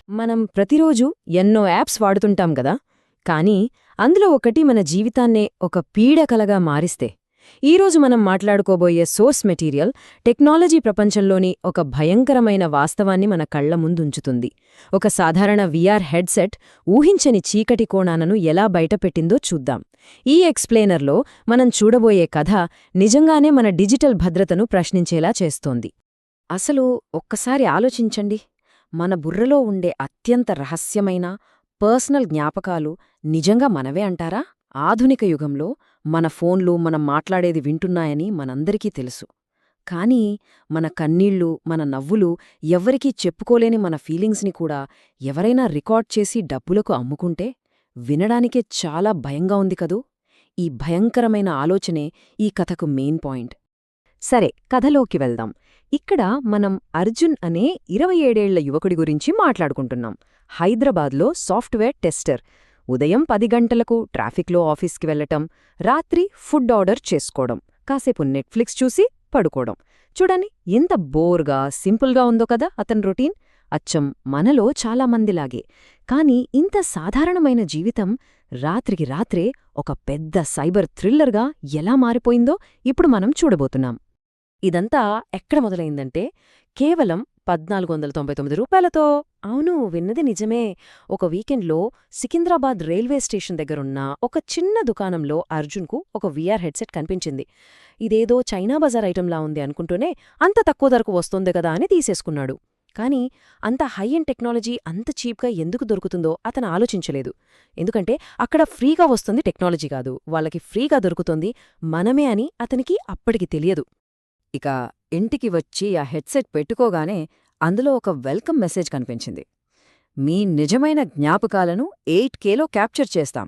మనం ప్రతిరోజు ఎన్నో యాప్స్ వాడుతుంటాం గదా, కానీ అందులో ఒకటి మన జీవితాన్నే ఒక పీడకలగా మారిస్తే. ఈరోజు మనం మాట్లాడుకోబోయే సోర్స్ మెటీరియల్ టెక్నాలజీ ప్రపంచంలోని ఒక భయంకరమైన వాస్తవాన్ని మన కళ్ల ముందుంచుతుంది. ఒక సాధారణ విఆర్ హెడ్సెట్ ఊహించని చీకటి కోణాలను ఎలా బయటపెట్టిందో చూద్దాం. ఈ ఎక్స్ప్లెయినర్లో మనం చూడబోయే కథ నిజంగానే మన డిజిటల్ భద్రతను ప్రశ్నించేలా చేస్తోంది. అసలు ఒక్కసారి ఆలోచించండి, మన బుర్రలో ఉండే అత్యంత రహస్యమైన పర్సనల్ జ్ఞాపకాలు నిజంగా మనవే అంటారా? ఆధునిక యుగంలో మన ఫోన్లు మనం మాట్లాడేది వింటున్నాయని మనందరికీ తెలుసు. కానీ మన కన్నీళ్లు, మన నవ్వులు, ఎవ్వరికీ చెప్పుకోలేని మన ఫీలింగ్స్ని కూడా ఎవరైనా రికార్డ్ చేసి డబ్బులకు అమ్ముకుంటే వినడానికే చాలా భయంగా ఉంది కదూ. ఈ భయంకరమైన ఆలోచనే ఈ కథకు మెయిన్ పాయింట్. సరే, కథలోకి వెళ్దాం. ఇక్కడ మనం అర్జున్ అనే 27 ఏళ్ల యువకుడి గురించి మాట్లాడుకుంటున్నాం. హైదరాబాద్లో సాఫ్ట్వేర్ టెస్టర్. ఉదయం 10 గంటలకు ట్రాఫిక్లో ఆఫీస్కి వెళ్లటం, రాత్రి ఫుడ్ ఆర్డర్ చేసుకోవడం, కాసేపు నెట్ఫ్లిక్స్ చూసి పడుకోవడం. చూడండి ఎంత బోర్గా, సింపుల్గా ఉందో కదా అతని రొటీన్. అచ్చం మనలో చాలామందిలాగే. కాని ఇంత సాధారణమైన జీవితం రాత్రికి రాత్రే ఒక పెద్ద సైబర్ థ్రిల్లర్గా ఎలా మారిపోయిందో ఇప్పుడు మనం చూడబోతున్నాం. ఇదంతా ఎక్కడ మొదలైందంటే కేవలం 1499 రూపాయలతో. అవును, విన్నది నిజమే. ఒక వీకెండ్లో సికింద్రాబాద్ రైల్వే స్టేషన్ దగ్గరున్న ఒక చిన్న దుకాణంలో అర్జున్కు ఒక విఆర్ హెడ్సెట్ కనిపించింది. ఇదేదో చైనా బజార్ ఐటంలా ఉంది అనుకుంటూనే అంత తక్కువ ధరకు వస్తోంది కదా అని తీసేసుకున్నాడు. కానీ అంత హై ఎండ్ టెక్నాలజీ అంత చీప్గా ఎందుకు దొరుకుతుందో అతను ఆలోచించలేదు. ఎందుకంటే అక్కడ ఫ్రీగా వస్తుంది టెక్నాలజీ కాదు, వాళ్ళకి ఫ్రీగా దొరుకుతుంది మనమే అని అతనికి అప్పటికి తెలియదు. ఇక ఇంటికి వచ్చి ఆ హెడ్సెట్ పెట్టుకోగానే అందులో ఒక వెల్కమ్ మెసేజ్ కనిపించింది. మీ నిజమైన జ్ఞాపకాలను 8Kలో క్యాప్చర్ చేస్తాం,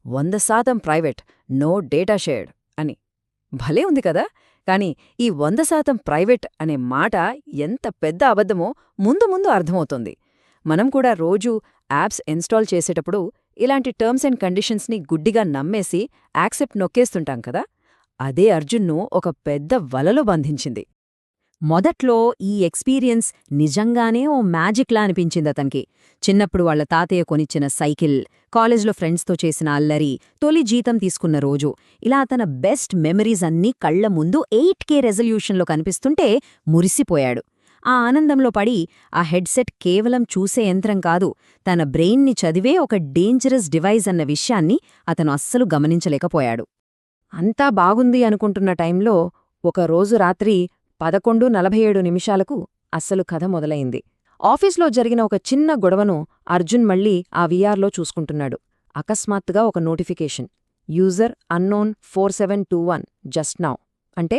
100% ప్రైవేట్, నో డేటా షేర్డ్ అని. భలే ఉంది కదా. కాని ఈ 100% ప్రైవేట్ అనే మాట ఎంత పెద్ద అబద్ధమో ముందు ముందు అర్థమవుతుంది. మనం కూడా రోజూ యాప్స్ ఇన్స్టాల్ చేసేటప్పుడు ఇలాంటి టర్మ్స్ అండ్ కండిషన్స్ని గుడ్డిగా నమ్మేసి యాక్సెప్ట్ నొక్కేస్తుంటాం కదా. అదే అర్జున్ను ఒక పెద్ద వలలో బంధించింది. మొదట్లో ఈ ఎక్స్పీరియన్స్ నిజంగానే ఓ మ్యాజిక్లా అనిపించిందతనికి. చిన్నప్పుడు వాళ్ల తాతయ్య కొనిచ్చిన సైకిల్, కాలేజ్లో ఫ్రెండ్స్తో చేసిన అల్లరి, తొలి జీతం తీసుకున్న రోజు, ఇలా తన బెస్ట్ మెమరీస్ అన్నీ కళ్ల ముందు 8K రెజల్యూషన్లో కనిపిస్తుంటే మురిసిపోయాడు. ఆ ఆనందంలో పడి ఆ హెడ్సెట్ కేవలం చూసే యంత్రం కాదు, తన బ్రెయిన్ని చదివే ఒక డేంజరస్ డివైజ్ అన్న విషయాన్ని అతను అస్సలు గమనించలేకపోయాడు. అంతా బాగుంది అనుకుంటున్న టైంలో ఒకరోజు రాత్రి 11:47 అస్సలు కథ మొదలైంది. ఆఫీస్లో జరిగిన ఒక చిన్న గొడవను అర్జున్ మళ్ళీ ఆ విఆర్లో చూసుకుంటున్నాడు. అకస్మాత్తుగా ఒక notification, user unknown 4721 just now. అంటే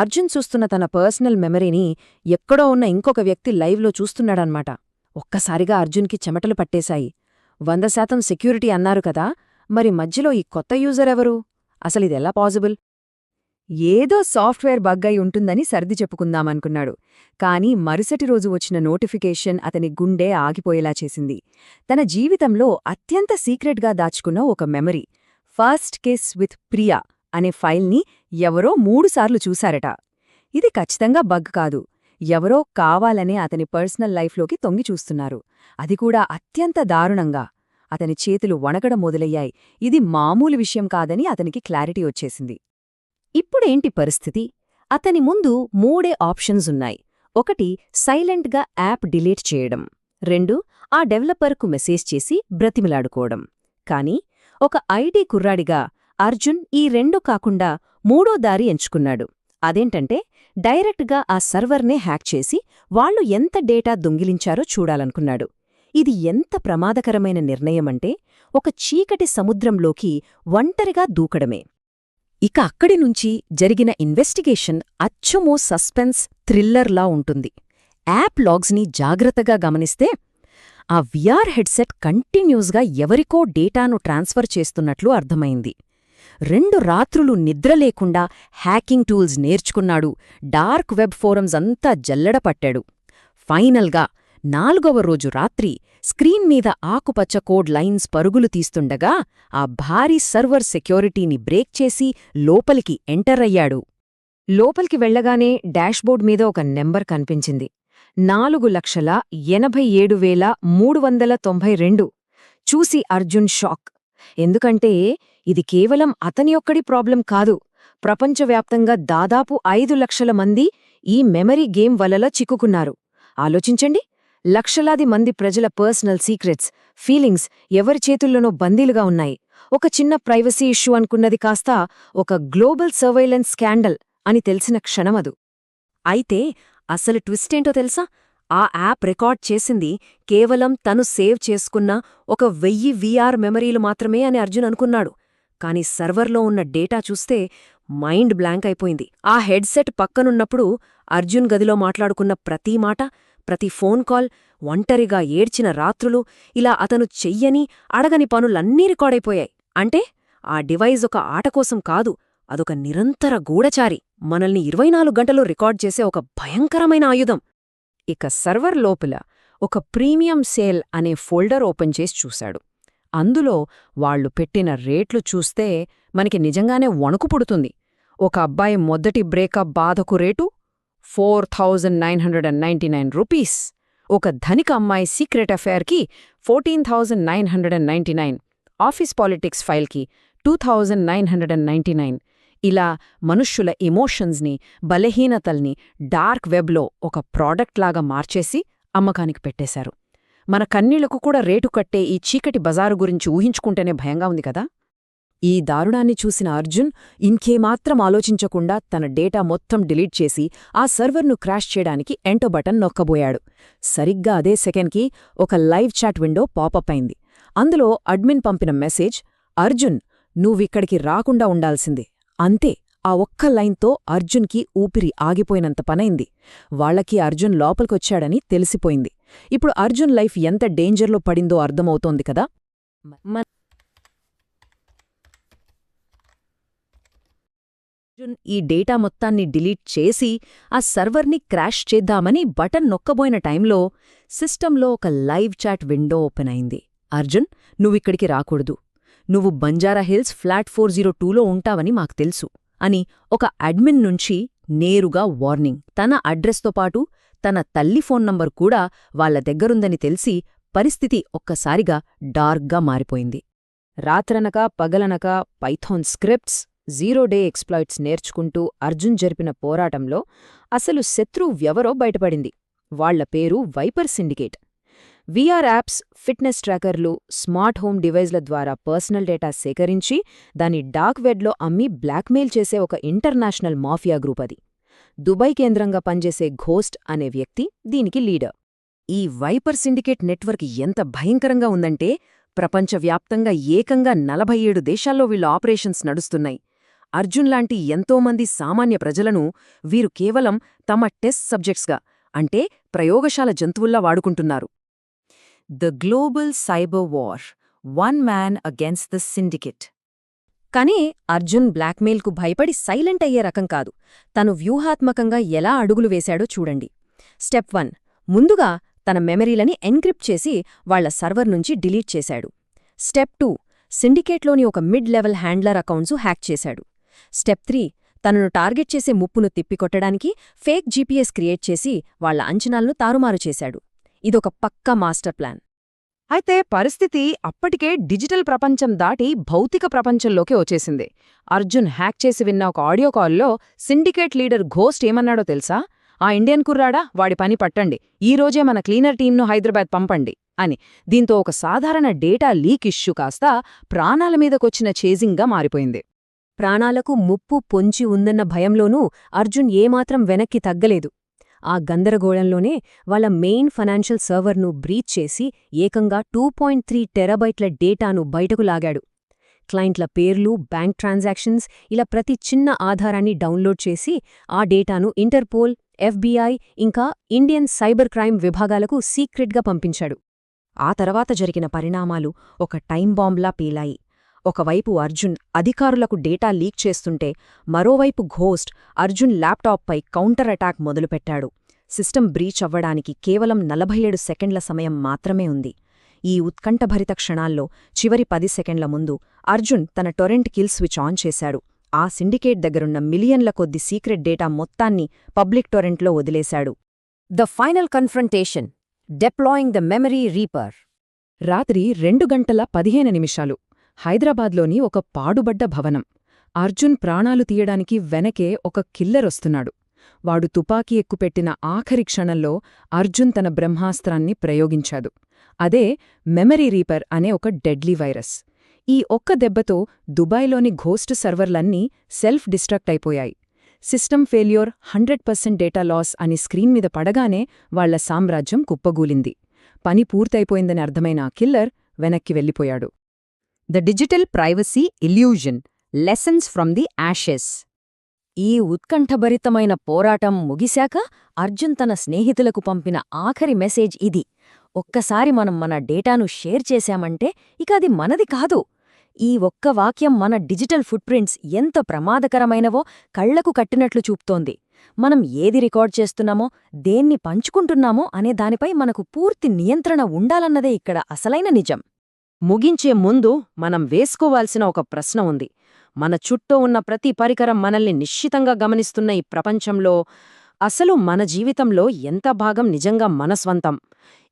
అర్జున్ చూస్తున్న తన పర్సనల్ మెమరీని ఎక్కడో ఉన్న ఇంకొక వ్యక్తి లైవ్లో చూస్తున్నాడన్నమాట. ఒక్కసారిగా అర్జున్కి చెమటలు పట్టేశాయి. 100% సెక్యూరిటీ అన్నారు కదా, మరి మధ్యలో ఈ కొత్త యూజర్ ఎవరు? అసలిదెలా పాజిబుల్? ఏదో సాఫ్ట్వేర్ బగ్ అయి ఉంటుందని సర్ది చెప్పుకుందామనుకున్నాడు. కాని మరుసటి రోజు వచ్చిన నోటిఫికేషన్ అతని గుండె ఆగిపోయేలా చేసింది. తన జీవితంలో అత్యంత సీక్రెట్గా దాచుకున్న ఒక memory, first kiss with Priya అనే ఫైల్ని ఎవరో 3 సార్లు చూశారట. ఇది ఖచ్చితంగా బగ్ కాదు, ఎవరో కావాలనే అతని పర్సనల్ లైఫ్లోకి తొంగి చూస్తున్నారు. అది కూడా అత్యంత దారుణంగా. అతని చేతులు వణకడం మొదలయ్యాయి. ఇది మామూలు విషయం కాదని అతనికి క్లారిటీ వచ్చేసింది. ఇప్పుడేంటి పరిస్థితి? అతని ముందు 3 ఆప్షన్స్ ఉన్నాయి. 1, సైలెంట్గా యాప్ డిలీట్ చేయడం. 2, ఆ డెవలపర్కు మెసేజ్ చేసి బ్రతిమిలాడుకోవడం. కాని ఒక ఐటీ కుర్రాడిగా అర్జున్ ఈ 2 కాకుండా 3వ దారి ఎంచుకున్నాడు. అదేంటంటే డైరెక్ట్గా ఆ సర్వర్నే హ్యాక్ చేసి వాళ్లు ఎంత డేటా దొంగిలించారో చూడాలనుకున్నాడు. ఇది ఎంత ప్రమాదకరమైన నిర్ణయమంటే ఒక చీకటి సముద్రంలోకి ఒంటరిగా దూకడమే. ఇక అక్కడి నుంచి జరిగిన ఇన్వెస్టిగేషన్ అచ్చమో సస్పెన్స్ థ్రిల్లర్లా ఉంటుంది. యాప్ లాగ్స్ని జాగ్రత్తగా గమనిస్తే ఆ విఆర్ హెడ్సెట్ కంటిన్యూస్గా ఎవరికో డేటాను ట్రాన్స్ఫర్ చేస్తున్నట్లు అర్థమైంది. 2 రాత్రులు నిద్రలేకుండా హ్యాకింగ్ టూల్స్ నేర్చుకున్నాడు. డార్క్ వెబ్ ఫోరమ్స్ అంతా జల్లెడపట్టాడు. ఫైనల్గా 4వ రోజు రాత్రి స్క్రీన్ మీద ఆకుపచ్చ కోడ్ లైన్స్ పరుగులు తీస్తుండగా ఆ భారీ సర్వర్ సెక్యూరిటీని బ్రేక్ చేసి లోపలికి ఎంటర్ అయ్యాడు. లోపలికి వెళ్లగానే డాష్బోర్డ్ మీద ఒక నెంబర్ కనిపించింది. 4,87,392. చూసి అర్జున్ షాక్. ఎందుకంటే ఇది కేవలం అతని ఒక్కడి ప్రాబ్లం కాదు. ప్రపంచవ్యాప్తంగా దాదాపు 5 లక్షల మంది ఈ మెమరీ గేమ్ వలలో చిక్కుకున్నారు. ఆలోచించండి, లక్షలాది మంది ప్రజల పర్సనల్ సీక్రెట్స్, ఫీలింగ్స్ ఎవరి చేతుల్లోనో బందీలుగా ఉన్నాయి. ఒక చిన్న ప్రైవసీ ఇష్యూ అనుకున్నది కాస్త ఒక గ్లోబల్ సర్వైలెన్స్ స్కాండల్ అని తెలిసిన క్షణమదు. అయితే అసలు ట్విస్టేంటో తెలుసా? ఆ యాప్ రికార్డ్ చేసింది కేవలం తను సేవ్ చేసుకున్న 1000 VR మెమరీలు మాత్రమే అని అర్జున్ అనుకున్నాడు. కాని సర్వర్లో ఉన్న డేటా చూస్తే మైండ్ బ్లాంక్ అయిపోయింది. ఆ హెడ్సెట్ పక్కనున్నప్పుడు అర్జున్ గదిలో మాట్లాడుకున్న ప్రతి మాట, ప్రతి ఫోన్ కాల్, ఒంటరిగా ఏడ్చిన రాత్రులు, ఇలా అతను చెయ్యని, అడగని పనులన్నీ రికార్డైపోయాయి. అంటే ఆ డివైజ్ ఒక ఆటకోసం కాదు, అదొక నిరంతర గూఢచారి, మనల్ని 24 గంటలు రికార్డ్ చేసే ఒక భయంకరమైన ఆయుధం. ఇక సర్వర్ లోపల ఒక ప్రీమియం సేల్ అనే ఫోల్డర్ ఓపెన్ చేసి చూశాడు. అందులో వాళ్లు పెట్టిన రేట్లు చూస్తే మనకి నిజంగానే వణుకు పుడుతుంది. ఒక అబ్బాయి మొదటి బ్రేకప్ బాధకు రేటు 4,999 రూపీస్, ఒక ధనిక అమ్మాయి సీక్రెట్ అఫైర్కి 14,999, ఆఫీస్ పాలిటిక్స్ ఫైల్కి 2,999. ఇలా మనుష్యుల ఎమోషన్స్ని, బలహీనతల్ని డార్క్ వెబ్లో ఒక ప్రాడక్ట్ లాగా మార్చేసి అమ్మకానికి పెట్టేశారు. మన కన్నీళ్లకు కూడా రేటు కట్టే ఈ చీకటి బజారు గురించి ఊహించుకుంటేనే భయంగా ఉంది కదా. ఈ దారుణాన్ని చూసిన అర్జున్ ఇంకేమాత్రం ఆలోచించకుండా తన డేటా మొత్తం డిలీట్ చేసి ఆ సర్వర్ను క్రాష్ చేయడానికి ఎంటో బటన్ నొక్కబోయాడు. సరిగ్గా అదే సెకండ్కి ఒక లైవ్ చాట్ విండో పాపప్ అయింది. అందులో అడ్మిన్ పంపిన మెసేజ్, అర్జున్, నువ్విక్కడికి రాకుండా ఉండాల్సిందే. అంతే, ఆ ఒక్క లైన్తో అర్జున్కి ఊపిరి ఆగిపోయినంత పనైంది. వాళ్లకి అర్జున్ లోపలికొచ్చాడని తెలిసిపోయింది. ఇప్పుడు అర్జున్ లైఫ్ ఎంత డేంజర్లో పడిందో అర్థమవుతోంది కదా. అర్జున్ ఈ డేటా మొత్తాన్ని డిలీట్ చేసి ఆ సర్వర్ని క్రాష్ చేద్దామని బటన్ నొక్కబోయిన టైంలో సిస్టంలో ఒక లైవ్ చాట్ విండో ఓపెన్ అయింది. అర్జున్, నువ్విక్కడికి రాకూడదు. నువ్వు బంజారాహిల్స్ ఫ్లాట్ 402లో ఉంటావని మాకు తెలుసు అని ఒక అడ్మిన్ నుంచి నేరుగా వార్నింగ్. తన అడ్రస్తో పాటు తన తల్లి ఫోన్ నంబర్ కూడా వాళ్ల దగ్గరుందని తెలిసి పరిస్థితి ఒక్కసారిగా డార్క్గా మారిపోయింది. రాత్రనక పగలనక పైథాన్ స్క్రిప్ట్స్, 0-డే ఎక్స్‌ప్లాయిట్స్ నేర్చుకుంటూ అర్జున్ జరిపిన పోరాటంలో అసలు శత్రువ్యెవరో బయటపడింది. వాళ్ల పేరు Viper Syndicate. VR apps, fitness ట్రాకర్లు, స్మార్ట్ హోమ్ డివైజ్ల ద్వారా పర్సనల్ డేటా సేకరించి దాన్ని డార్క్ వెబ్లో అమ్మి బ్లాక్మెయిల్ చేసే ఒక ఇంటర్నేషనల్ మాఫియా గ్రూప్ అది. దుబాయ్ కేంద్రంగా పనిచేసే ఘోస్ట్ అనే వ్యక్తి దీనికి లీడర్. ఈ వైపర్ సిండికేట్ నెట్వర్క్ ఎంత భయంకరంగా ఉందంటే ప్రపంచవ్యాప్తంగా ఏకంగా 47 దేశాల్లో వీళ్ళ ఆపరేషన్స్ నడుస్తున్నాయి. అర్జున్ లాంటి ఎంతోమంది సామాన్య ప్రజలను వీరు కేవలం తమ టెస్ట్ సబ్జెక్ట్స్గా, అంటే ప్రయోగశాల జంతువుల్లా వాడుకుంటున్నారు. The global cyber war, one man against the syndicate. కానీ అర్జున్ బ్లాక్మెయిల్కు భయపడి సైలెంట్ అయ్యే రకం కాదు. తను వ్యూహాత్మకంగా ఎలా అడుగులు వేశాడో చూడండి. స్టెప్ 1, ముందుగా తన మెమరీలని ఎన్క్రిప్ట్ చేసి వాళ్ల సర్వర్ నుంచి డిలీట్ చేశాడు. స్టెప్ 2, సిండికేట్లోని ఒక mid level handler accounts hack చేశాడు. స్టెప్ 3, తనను టార్గెట్ చేసే ముప్పును తిప్పికొట్టడానికి ఫేక్ జీపీఎస్ క్రియేట్ చేసి వాళ్ల అంచనాలను తారుమారు చేశాడు. ఇదొక పక్కా మాస్టర్ ప్లాన్. అయితే పరిస్థితి అప్పటికే డిజిటల్ ప్రపంచం దాటి భౌతిక ప్రపంచంలోకి వచ్చేసింది. అర్జున్ హ్యాక్ చేసి విన్న ఒక ఆడియో కాల్లో సిండికేట్ లీడర్ ఘోస్ట్ ఏమన్నాడో తెలుసా? ఆ ఇండియన్ కుర్రాడా, వాడి పని పట్టండి, ఈరోజే మన క్లీనర్ టీంను హైదరాబాద్ పంపండి అని. దీంతో ఒక సాధారణ డేటా లీక్ ఇష్యూ కాస్త ప్రాణాల మీదకొచ్చిన చేజింగ్గా మారిపోయింది. ప్రాణాలకు ముప్పు పొంచి ఉందన్న భయంలోనూ అర్జున్ ఏమాత్రం వెనక్కి తగ్గలేదు. ఆ గందరగోళంలోనే వాళ్ల మెయిన్ ఫైనాన్షియల్ సర్వర్ను బ్రీచ్ చేసి ఏకంగా 2.3 టెరాబైట్ల డేటాను బయటకు లాగాడు. క్లయింట్ల పేర్లు, బ్యాంక్ ట్రాన్సాక్షన్స్, ఇలా ప్రతి చిన్న ఆధారాన్ని డౌన్లోడ్ చేసి ఆ డేటాను ఇంటర్పోల్, FBI ఇంకా ఇండియన్ సైబర్ క్రైమ్ విభాగాలకు సీక్రెట్గా పంపించాడు. ఆ తర్వాత జరిగిన పరిణామాలు ఒక టైం బాంబ్లా పేలాయి. ఒకవైపు అర్జున్ అధికారులకు డేటా లీక్ చేస్తుంటే మరోవైపు ఘోస్ట్ అర్జున్ ల్యాప్టాప్పై కౌంటర్ అటాక్ మొదలుపెట్టాడు. సిస్టమ్ బ్రీచ్ అవ్వడానికి కేవలం 47 సెకండ్ల సమయం మాత్రమే ఉంది. ఈ ఉత్కంఠభరిత క్షణాల్లో చివరి 10 సెకండ్ల ముందు అర్జున్ తన టొరెంట్ కిల్ స్విచ్ ఆన్ చేశాడు. ఆ సిండికేట్ దగ్గరున్న మిలియన్ల కొద్ది సీక్రెట్ డేటా మొత్తాన్ని పబ్లిక్ టొరెంట్లో వదిలేశాడు. The final confrontation, deploying the memory reaper. రాత్రి 2:15 హైదరాబాద్లోని ఒక పాడుబడ్డ భవనం. అర్జున్ ప్రాణాలు తీయడానికి వెనకే ఒక కిల్లరొస్తున్నాడు. వాడు తుపాకీ ఎక్కుపెట్టిన ఆఖరి క్షణంలో అర్జున్ తన బ్రహ్మాస్త్రాన్ని ప్రయోగించాడు. అదే మెమరీ రీపర్ అనే ఒక డెడ్లీ వైరస్. ఈ ఒక్క దెబ్బతో దుబాయ్లోని ఘోస్ట్ సర్వర్లన్నీ సెల్ఫ్ డిస్ట్రక్ట్ అయిపోయాయి. సిస్టమ్ ఫెయిల్యూర్, 100% డేటా లాస్ అని స్క్రీన్ మీద పడగానే వాళ్ల సామ్రాజ్యం కుప్పగూలింది. పని పూర్తయిపోయిందని అర్థమైన ఆ కిల్లర్ వెనక్కి వెళ్ళిపోయాడు. The digital privacy illusion, lessons from the Ashes. ఈ ఉత్కంఠభరితమైన పోరాటం ముగిశాక అర్జున్ తన స్నేహితులకు పంపిన ఆఖరి మెసేజ్ ఇది: ఒక్కసారి మనం మన డేటాను షేర్ చేశామంటే ఇక అది మనది కాదు. ఈ ఒక్క వాక్యం మన డిజిటల్ ఫుట్ప్రింట్స్ ఎంత ప్రమాదకరమైనవో కళ్లకు కట్టినట్లు చూపుతోంది. మనం ఏది రికార్డ్ చేస్తున్నామో, దేన్ని పంచుకుంటున్నామో అనే దానిపై మనకు పూర్తి నియంత్రణ ఉండాలన్నదే ఇక్కడ అసలైన నిజం. ముగించే ముందు మనం వేసుకోవాల్సిన ఒక ప్రశ్న ఉంది. మన చుట్టూ ఉన్న ప్రతి పరికరం మనల్ని నిశ్చితంగా గమనిస్తున్న ఈ ప్రపంచంలో అసలు మన జీవితంలో ఎంత భాగం నిజంగా మన స్వంతం?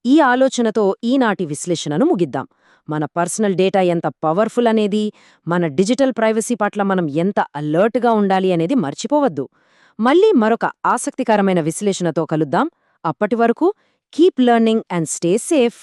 ఈ ఆలోచనతో ఈనాటి విశ్లేషణను ముగిద్దాం. మన పర్సనల్ డేటా ఎంత పవర్ఫుల్ అనేది, మన డిజిటల్ ప్రైవసీ పట్ల మనం ఎంత అలర్ట్గా ఉండాలి అనేది మర్చిపోవద్దు. మళ్ళీ మరొక ఆసక్తికరమైన విశ్లేషణతో కలుద్దాం. అప్పటివరకు keep learning and stay safe.